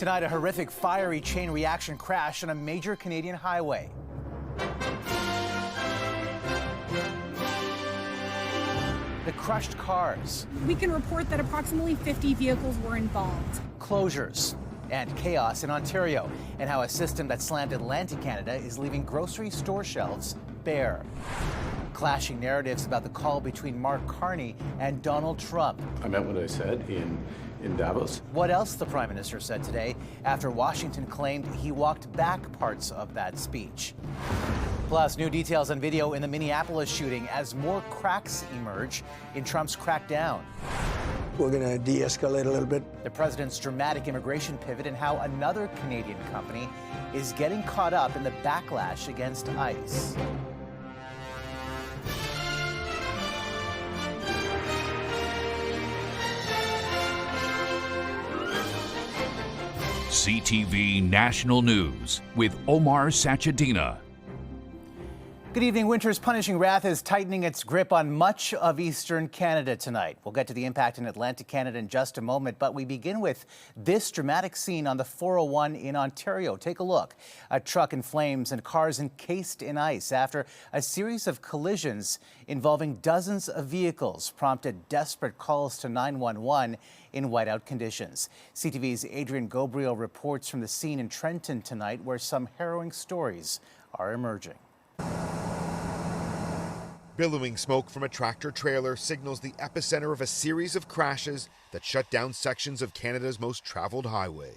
Tonight, a horrific fiery chain reaction crash on a major Canadian highway. The crushed cars. We can report that approximately 50 vehicles were involved. Closures and chaos in Ontario, and how a system that slammed Atlantic Canada is leaving grocery store shelves bare. Clashing narratives about the call between Mark Carney and Donald Trump. I meant what I said in Davos. What else the Prime Minister said today after Washington claimed he walked back parts of that speech. Plus, new details on video in the Minneapolis shooting as more cracks emerge in Trump's crackdown. We're going to de-escalate a little bit. The president's dramatic immigration pivot and how another Canadian company is getting caught up in the backlash against ICE. CTV National News with Omar Sachedina. Good evening. Winter's punishing wrath is tightening its grip on much of eastern Canada tonight. We'll get to the impact in Atlantic Canada in just a moment, but we begin with this dramatic scene on the 401 in Ontario. Take a look. A truck in flames and cars encased in ice after a series of collisions involving dozens of vehicles prompted desperate calls to 911 in whiteout conditions. CTV's Adrian Gabriel reports from the scene in Trenton tonight, where some harrowing stories are emerging. Billowing smoke from a tractor-trailer signals the epicenter of a series of crashes that shut down sections of Canada's most traveled highway.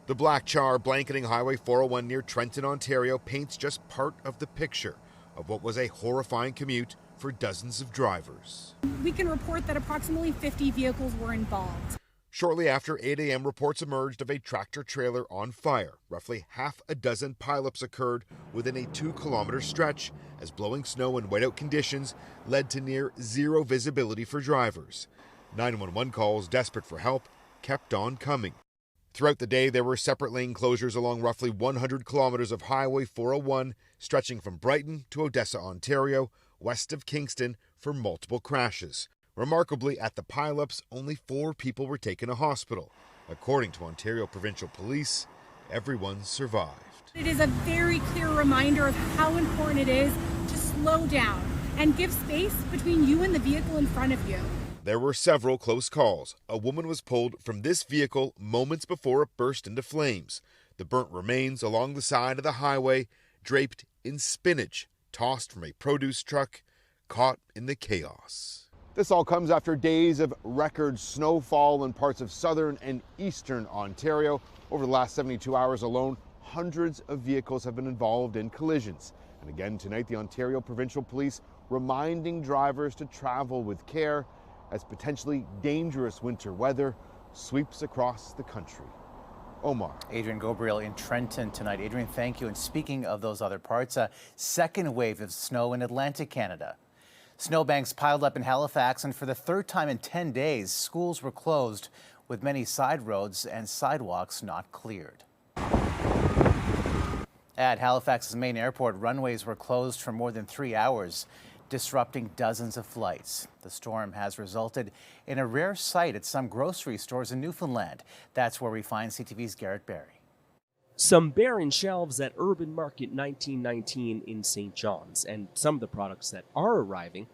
The black char blanketing Highway 401 near Trenton, Ontario paints just part of the picture of what was a horrifying commute for dozens of drivers. We can report that approximately 50 vehicles were involved. Shortly after 8 a.m., reports emerged of a tractor-trailer on fire. Roughly half a dozen pileups occurred within a 2-kilometer stretch as blowing snow and whiteout conditions led to near zero visibility for drivers. 911 calls, desperate for help, kept on coming. Throughout the day, there were separate lane closures along roughly 100 kilometers of Highway 401, stretching from Brighton to Odessa, Ontario, west of Kingston, for multiple crashes. Remarkably, at the pileups, only 4 people were taken to hospital. According to Ontario Provincial Police, everyone survived. It is a very clear reminder of how important it is to slow down and give space between you and the vehicle in front of you. There were several close calls. A woman was pulled from this vehicle moments before it burst into flames. The burnt remains along the side of the highway, draped in spinach, tossed from a produce truck, caught in the chaos. This all comes after days of record snowfall in parts of southern and eastern Ontario. Over the last 72 hours alone, hundreds of vehicles have been involved in collisions. And again tonight, the Ontario Provincial Police reminding drivers to travel with care as potentially dangerous winter weather sweeps across the country. Omar. Adrian Gabriel in Trenton tonight. Adrian, thank you. And speaking of those other parts, a second wave of snow in Atlantic Canada. Snowbanks piled up in Halifax, and for the third time in 10 days, schools were closed with many side roads and sidewalks not cleared. At Halifax's main airport, runways were closed for more than 3 hours, disrupting dozens of flights. The storm has resulted in a rare sight at some grocery stores in Newfoundland. That's where we find CTV's Garrett Barry. Some barren shelves at Urban Market 1919 in St. John's, and some of the products that are arriving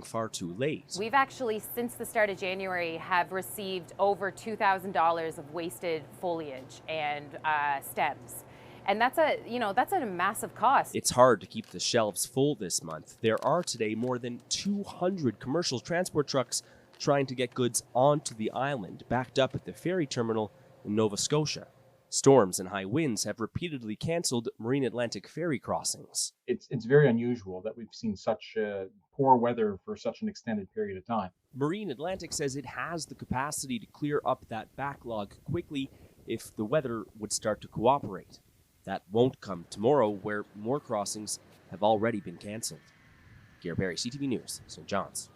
far too late. We've actually, since the start of January, have received over $2,000 of wasted foliage and stems. And that's a massive cost. It's hard to keep the shelves full this month. There are today more than 200 commercial transport trucks trying to get goods onto the island, backed up at the ferry terminal in Nova Scotia. Storms and high winds have repeatedly canceled Marine Atlantic ferry crossings. It's very unusual that we've seen such poor weather for such an extended period of time. Marine Atlantic says it has the capacity to clear up that backlog quickly if the weather would start to cooperate. That won't come tomorrow, where more crossings have already been canceled. Garrett Barry, CTV News, St. John's.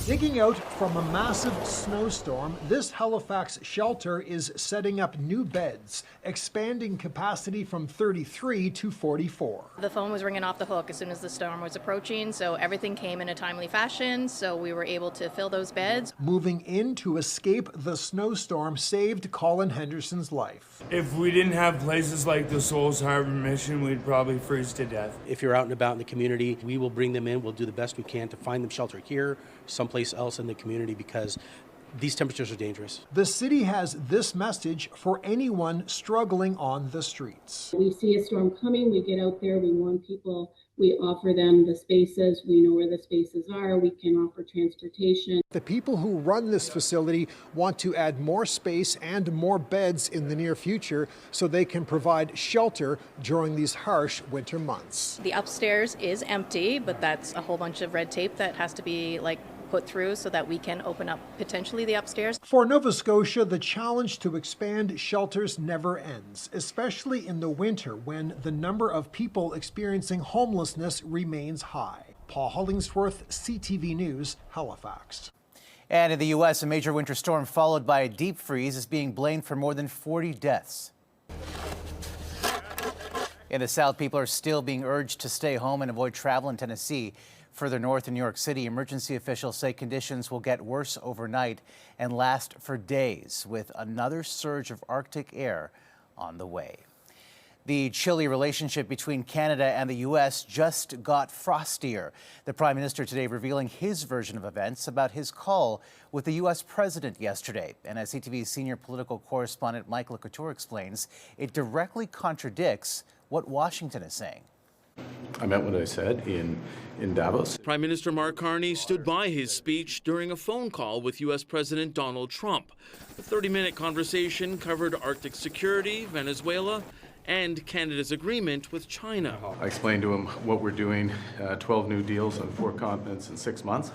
Digging out from a massive snowstorm, this Halifax shelter is setting up new beds, expanding capacity from 33 to 44. The phone was ringing off the hook as soon as the storm was approaching, so everything came in a timely fashion, so we were able to fill those beds. Moving in to escape the snowstorm saved Colin Henderson's life. If we didn't have places like the Souls Harbor Mission, we'd probably freeze to death. If you're out and about in the community, we will bring them in. We'll do the best we can to find them shelter here, someplace else in the community, because these temperatures are dangerous. The city has this message for anyone struggling on the streets. We see a storm coming, we get out there, we warn people, we offer them the spaces, we know where the spaces are, we can offer transportation. The people who run this facility want to add more space and more beds in the near future so they can provide shelter during these harsh winter months. The upstairs is empty, but that's a whole bunch of red tape that has to be put through so that we can open up potentially the upstairs. For Nova Scotia, the challenge to expand shelters never ends, especially in the winter when the number of people experiencing homelessness remains high. Paul Hollingsworth, CTV News, Halifax. And in the U.S., a major winter storm followed by a deep freeze is being blamed for more than 40 deaths. In the South, people are still being urged to stay home and avoid travel in Tennessee. Further north in New York City, emergency officials say conditions will get worse overnight and last for days, with another surge of Arctic air on the way. The chilly relationship between Canada and the U.S. just got frostier. The Prime Minister today revealing his version of events about his call with the U.S. President yesterday. And as CTV's senior political correspondent Mike LeCouture explains, it directly contradicts what Washington is saying. I meant what I said in Davos. Prime Minister Mark Carney stood by his speech during a phone call with U.S. President Donald Trump. The 30-minute conversation covered Arctic security, Venezuela, and Canada's agreement with China. I explained to him what we're doing, 12 new deals on 4 continents in 6 months.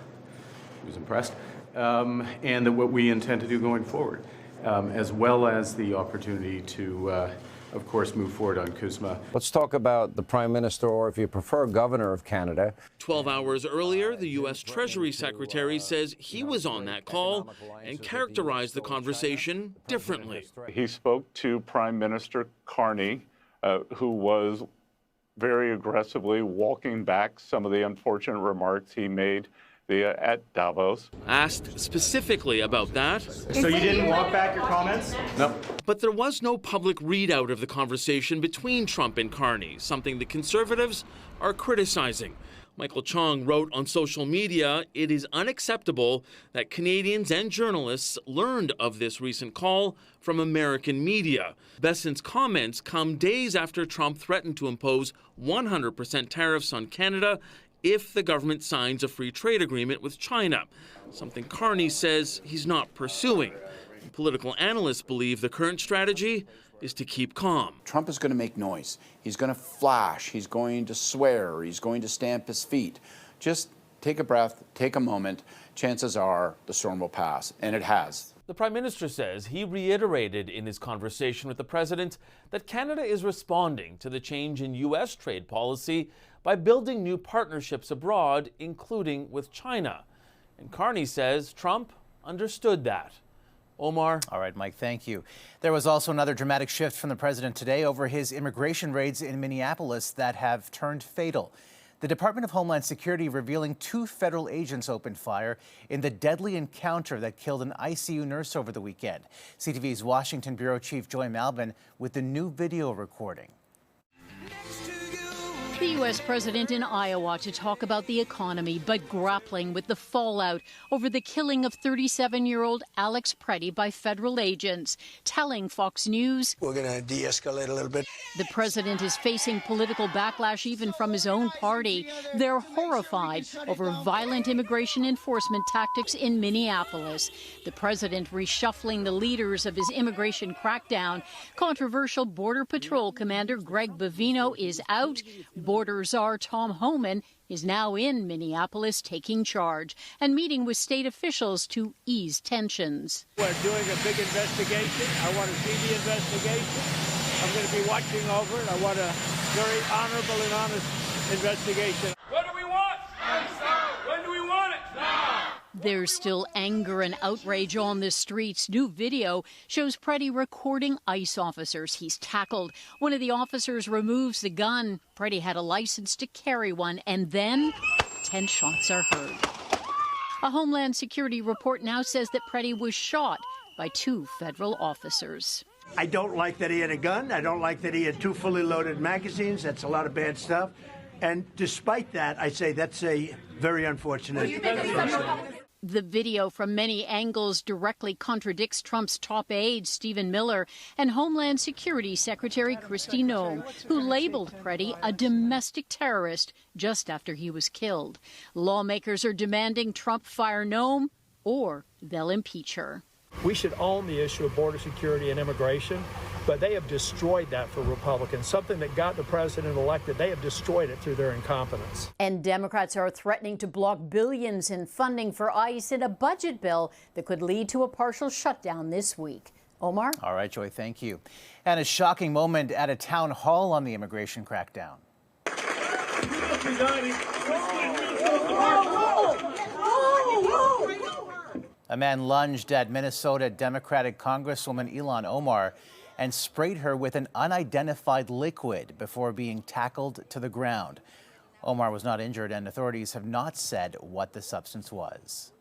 He was impressed. And that what we intend to do going forward, as well as the opportunity to of course, move forward on CUSMA. Let's talk about the Prime Minister, or if you prefer, Governor of Canada. 12 hours earlier, the U.S. Treasury Secretary says he was on that call and characterized the conversation differently. He spoke to Prime Minister Carney, who was very aggressively walking back some of the unfortunate remarks he made at Davos. Asked specifically about that. So you didn't walk back your comments? No. But there was no public readout of the conversation between Trump and Carney, something the Conservatives are criticizing. Michael Chong wrote on social media, "It is unacceptable that Canadians and journalists learned of this recent call from American media." Besson's comments come days after Trump threatened to impose 100% tariffs on Canada if the government signs a free trade agreement with China, something Carney says he's not pursuing. Political analysts believe the current strategy is to keep calm. Trump is going to make noise. He's going to flash. He's going to swear. He's going to stamp his feet. Just take a breath, take a moment. Chances are the storm will pass, and it has. The Prime Minister says he reiterated in his conversation with the President that Canada is responding to the change in U.S. trade policy by building new partnerships abroad, including with China. And Carney says Trump understood that. Omar. All right, Mike, thank you. There was also another dramatic shift from the president today over his immigration raids in Minneapolis that have turned fatal. The Department of Homeland Security revealing 2 federal agents opened fire in the deadly encounter that killed an ICU nurse over the weekend. CTV's Washington Bureau Chief Joy Malbin with the new video recording. The U.S. president in Iowa to talk about the economy, but grappling with the fallout over the killing of 37-year-old Alex Preddy by federal agents, telling Fox News, "We're going to de-escalate a little bit." The president is facing political backlash even from his own party. They're horrified over violent immigration enforcement tactics in Minneapolis. The president reshuffling the leaders of his immigration crackdown. Controversial Border Patrol Commander Greg Bavino is out. Border czar Tom Homan is now in Minneapolis taking charge and meeting with state officials to ease tensions. We're doing a big investigation. I want to see the investigation. I'm going to be watching over it. I want a very honorable and honest investigation. What do we want? When do we want it? Now! There's still anger and outrage on the streets. New video shows Preddy recording ICE officers he's tackled. One of the officers removes the gun. Preddy had a license to carry one, and then 10 shots are heard. A Homeland Security report now says that Preddy was shot by 2 federal officers. I don't like that he had a gun. I don't like that he had 2 fully loaded magazines. That's a lot of bad stuff. And despite that, I say that's a very unfortunate. The video from many angles directly contradicts Trump's top aide, Stephen Miller, and Homeland Security Secretary Kristi Noem, who labeled Preddy a domestic terrorist just after he was killed. Lawmakers are demanding Trump fire Noem or they'll impeach her. We should own the issue of border security and immigration, but they have destroyed that for Republicans. Something that got the president elected, they have destroyed it through their incompetence. And Democrats are threatening to block billions in funding for ICE in a budget bill that could lead to a partial shutdown this week. Omar? All right, Joy, thank you. And a shocking moment at a town hall on the immigration crackdown. A man lunged at Minnesota Democratic Congresswoman Ilhan Omar and sprayed her with an unidentified liquid before being tackled to the ground. Omar was not injured, and authorities have not said what the substance was.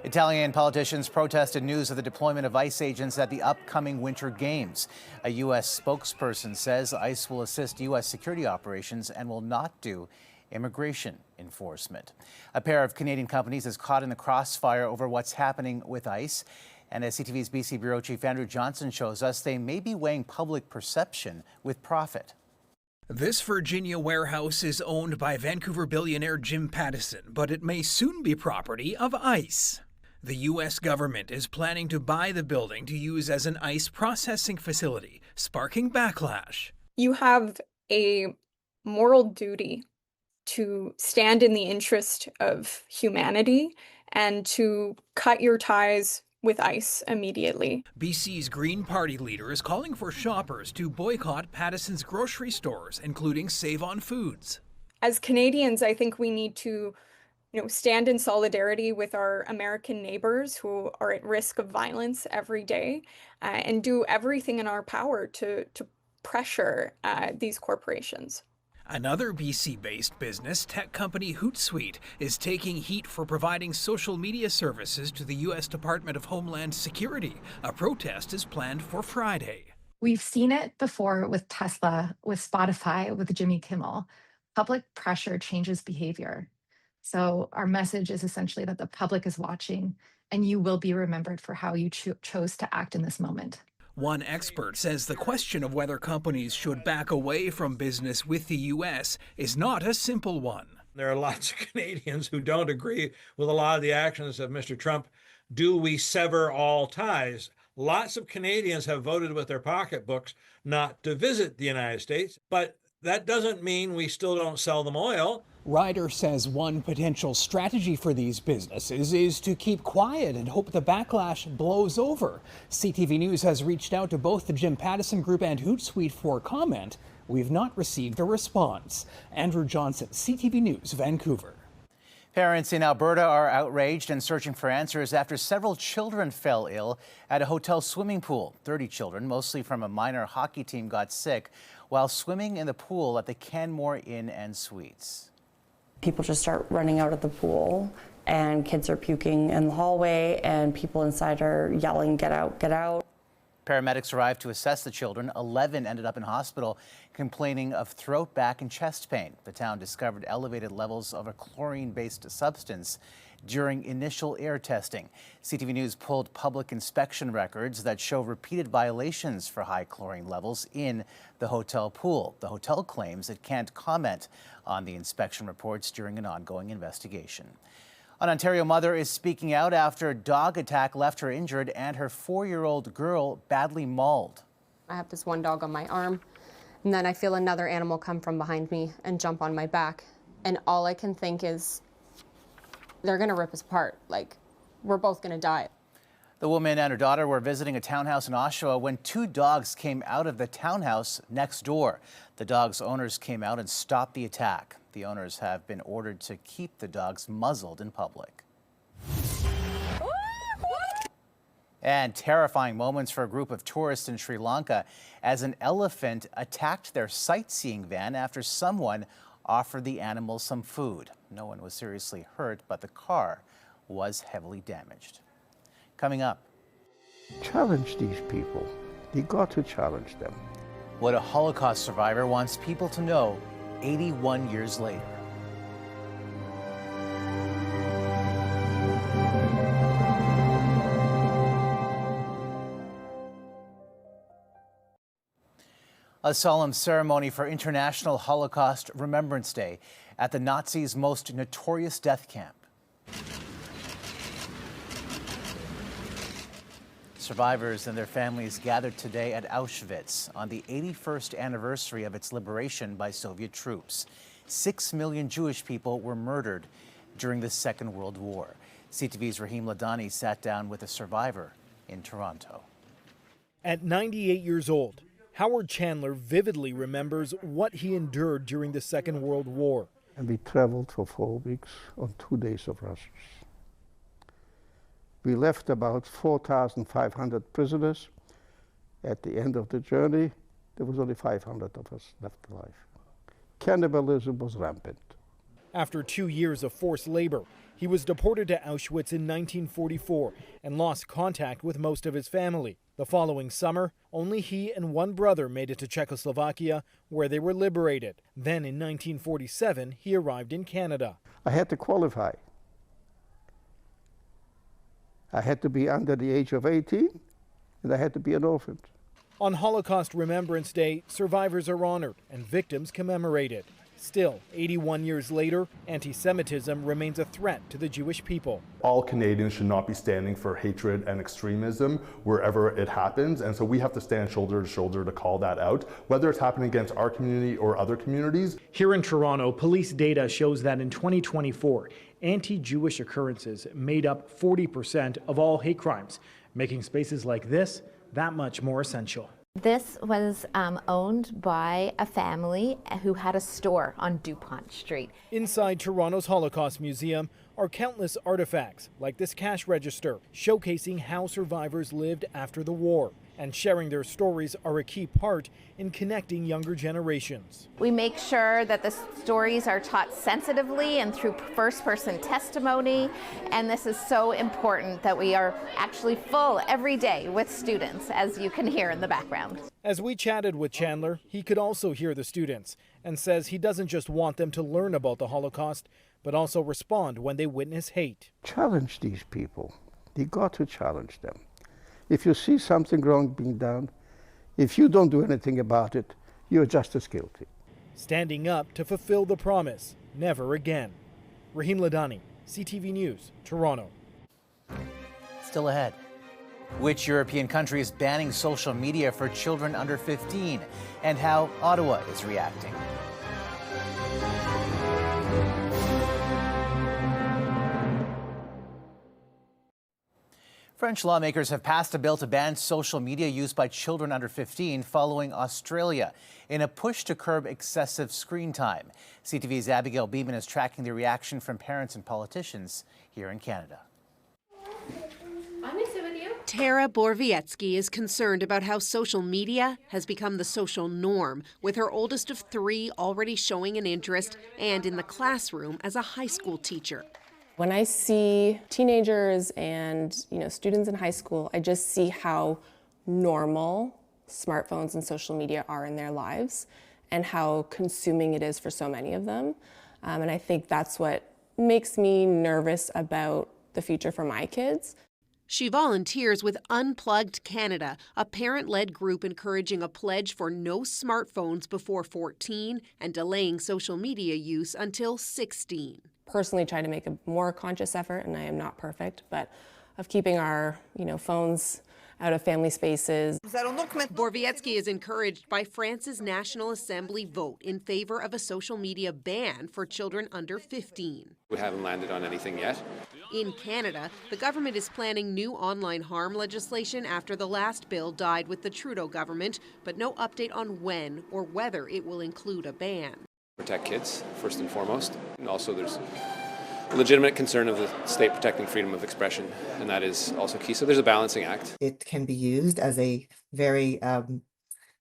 Italian politicians protested news of the deployment of ICE agents at the upcoming Winter Games. A U.S. spokesperson says ICE will assist U.S. security operations and will not do immigration enforcement. A pair of Canadian companies is caught in the crossfire over what's happening with ICE. And as CTV's BC Bureau Chief Andrew Johnson shows us, they may be weighing public perception with profit. This Virginia warehouse is owned by Vancouver billionaire Jim Pattison, but it may soon be property of ICE. The U.S. government is planning to buy the building to use as an ICE processing facility, sparking backlash. You have a moral duty to stand in the interest of humanity and to cut your ties with ICE immediately. BC's Green Party leader is calling for shoppers to boycott Pattison's grocery stores, including Save on Foods. As Canadians, I think we need to stand in solidarity with our American neighbors who are at risk of violence every day and do everything in our power to pressure these corporations. Another BC-based business, tech company Hootsuite, is taking heat for providing social media services to the U.S. Department of Homeland Security. A protest is planned for Friday. We've seen it before with Tesla, with Spotify, with Jimmy Kimmel. Public pressure changes behavior. So our message is essentially that the public is watching, and you will be remembered for how you chose to act in this moment. One expert says the question of whether companies should back away from business with the U.S. is not a simple one. There are lots of Canadians who don't agree with a lot of the actions of Mr. Trump. Do we sever all ties? Lots of Canadians have voted with their pocketbooks not to visit the United States, but that doesn't mean we still don't sell them oil. Ryder says one potential strategy for these businesses is to keep quiet and hope the backlash blows over. CTV News has reached out to both the Jim Pattison Group and Hootsuite for comment. We've not received a response. Andrew Johnson, CTV News, Vancouver. Parents in Alberta are outraged and searching for answers after several children fell ill at a hotel swimming pool. 30 children, mostly from a minor hockey team, got sick while swimming in the pool at the Canmore Inn and Suites. People just start running out of the pool, and kids are puking in the hallway, and people inside are yelling, "Get out, get out." Paramedics arrived to assess the children. 11 ended up in hospital complaining of throat, back, and chest pain. The town discovered elevated levels of a chlorine-based substance during initial air testing. CTV News pulled public inspection records that show repeated violations for high chlorine levels in the hotel pool. The hotel claims it can't comment on the inspection reports during an ongoing investigation. An Ontario mother is speaking out after a dog attack left her injured and her 4-year-old girl badly mauled. I have this one dog on my arm, and then I feel another animal come from behind me and jump on my back. And all I can think is, they're gonna rip us apart. Like, we're both gonna die. The woman and her daughter were visiting a townhouse in Oshawa when two dogs came out of the townhouse next door. The dogs' owners came out and stopped the attack. The owners have been ordered to keep the dogs muzzled in public. And terrifying moments for a group of tourists in Sri Lanka as an elephant attacked their sightseeing van after someone offered the animals some food. No one was seriously hurt, but the car was heavily damaged. Coming up. Challenge these people. You got to challenge them. What a Holocaust survivor wants people to know 81 years later. A solemn ceremony for International Holocaust Remembrance Day at the Nazis' most notorious death camp. Survivors and their families gathered today at Auschwitz on the 81st anniversary of its liberation by Soviet troops. 6 million Jewish people were murdered during the Second World War. CTV's Rahim Ladani sat down with a survivor in Toronto. At 98 years old, Howard Chandler vividly remembers what he endured during the Second World War. And we traveled for 4 weeks on 2 days of rations. We left about 4,500 prisoners. At the end of the journey, there was only 500 of us left alive. Cannibalism was rampant. After 2 years of forced labor, he was deported to Auschwitz in 1944 and lost contact with most of his family. The following summer, only he and one brother made it to Czechoslovakia, where they were liberated. Then in 1947, he arrived in Canada. I had to qualify. I had to be under the age of 18, and I had to be an orphan. On Holocaust Remembrance Day, survivors are honored and victims commemorated. Still, 81 years later, anti-Semitism remains a threat to the Jewish people. All Canadians should not be standing for hatred and extremism wherever it happens, and so we have to stand shoulder to shoulder to call that out, whether it's happening against our community or other communities. Here in Toronto, police data shows that in 2024, anti-Jewish occurrences made up 40% of all hate crimes, making spaces like this that much more essential. This was owned by a family who had a store on DuPont Street. Inside Toronto's Holocaust Museum are countless artifacts, like this cash register, showcasing how survivors lived after the war. And sharing their stories are a key part in connecting younger generations. We make sure that the stories are taught sensitively and through first-person testimony, and this is so important that we are actually full every day with students, as you can hear in the background. As we chatted with Chandler, he could also hear the students and says he doesn't just want them to learn about the Holocaust, but also respond when they witness hate. Challenge these people. You got to challenge them. If you see something wrong being done, if you don't do anything about it, you're just as guilty. Standing up to fulfill the promise, never again. Rahim Ladani, CTV News, Toronto. Still ahead. Which European country is banning social media for children under 15, and how Ottawa is reacting. French lawmakers have passed a bill to ban social media use by children under 15 following Australia in a push to curb excessive screen time. CTV's Abigail Beeman is tracking the reaction from parents and politicians here in Canada. Tara Borvietsky is concerned about how social media has become the social norm, with her oldest of 3 already showing an interest and in the classroom as a high school teacher. When I see teenagers and students in high school, I just see how normal smartphones and social media are in their lives and how consuming it is for so many of them. And I think that's what makes me nervous about the future for my kids. She volunteers with Unplugged Canada, a parent-led group encouraging a pledge for no smartphones before 14 and delaying social media use until 16. Personally try to make a more conscious effort, and I am not perfect, but of keeping our phones out of family spaces. Borowiecki is encouraged by France's National Assembly vote in favor of a social media ban for children under 15. We haven't landed on anything yet. In Canada, the government is planning new online harm legislation after the last bill died with the Trudeau government, but no update on when or whether it will include a ban. Protect kids, first and foremost. And also there's a legitimate concern of the state protecting freedom of expression, and that is also key. So there's a balancing act. It can be used as a very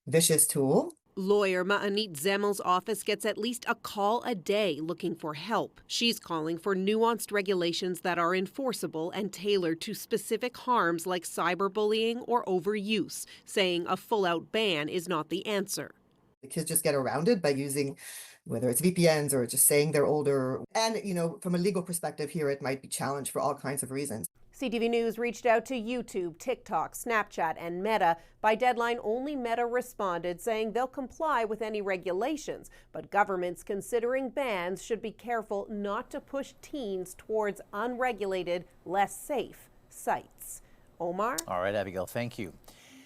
vicious tool. Lawyer Ma'anit Zemel's office gets at least a call a day looking for help. She's calling for nuanced regulations that are enforceable and tailored to specific harms like cyberbullying or overuse, saying a full-out ban is not the answer. The kids just get around it by using, whether it's VPNs or just saying they're older. And, from a legal perspective here, it might be challenged for all kinds of reasons. CTV News reached out to YouTube, TikTok, Snapchat, and Meta. By deadline, only Meta responded, saying they'll comply with any regulations. But governments considering bans should be careful not to push teens towards unregulated, less safe sites. Omar? All right, Abigail, thank you.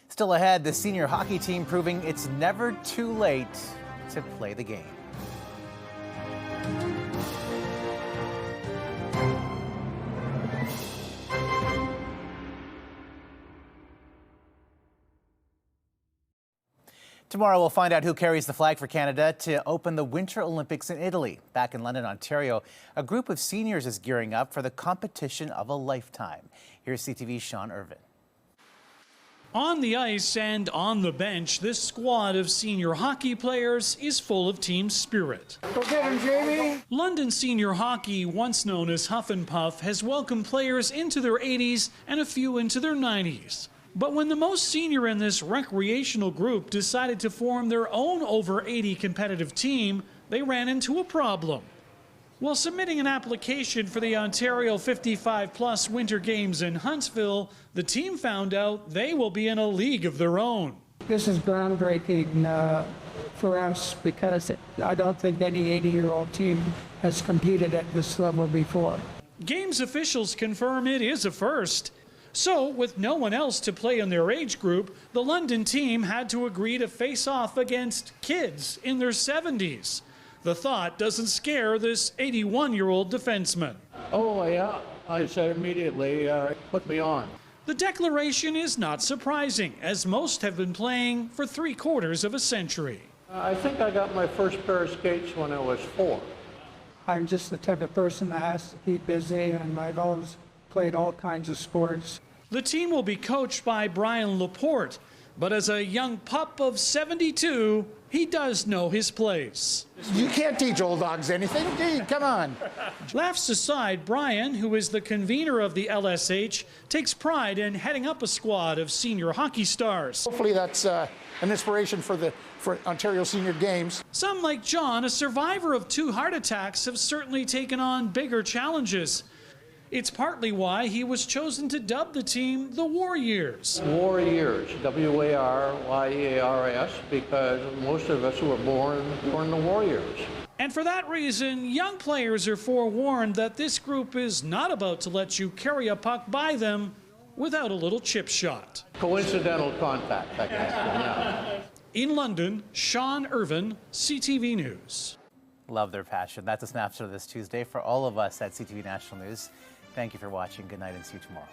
Still ahead, the senior hockey team proving it's never too late to play the game. Tomorrow we'll find out who carries the flag for Canada to open the Winter Olympics in Italy. Back in London, Ontario, a group of seniors is gearing up for the competition of a lifetime. Here's CTV's Sean Irvin. On the ice and on the bench, this squad of senior hockey players is full of team spirit. Go get him, Jamie! London senior hockey, once known as Huff and Puff, has welcomed players into their 80s and a few into their 90s. But when the most senior in this recreational group decided to form their own over 80 competitive team, they ran into a problem. While submitting an application for the Ontario 55-plus Winter Games in Huntsville, the team found out they will be in a league of their own. This is groundbreaking for us because I don't think any 80-year-old team has competed at this level before. Games officials confirm it is a first. So, with no one else to play in their age group, the London team had to agree to face off against kids in their 70s. The thought doesn't scare this 81-year-old defenseman. Oh, yeah. I said immediately, put me on. The declaration is not surprising, as most have been playing for 3/4 of a century. I think I got my first pair of skates when I was 4. I'm just the type of person that has to keep busy, and I've always played all kinds of sports. The team will be coached by Brian Laporte, but as a young pup of 72, he does know his place. You can't teach old dogs anything, dude. Come on. Laughs aside, Brian, who is the convener of the LSH, takes pride in heading up a squad of senior hockey stars. Hopefully that's an inspiration for Ontario Senior Games. Some, like John, a survivor of 2 heart attacks, have certainly taken on bigger challenges. It's partly why he was chosen to dub the team the Warriors. Warriors, W-A-R-Y-E-A-R-S, because most of us were born the Warriors. And for that reason, young players are forewarned that this group is not about to let you carry a puck by them without a little chip shot. Coincidental contact, I guess. Yeah. In London, Sean Irvin, CTV News. Love their passion. That's a snapshot of this Tuesday for all of us at CTV National News. Thank you for watching. Good night and see you tomorrow.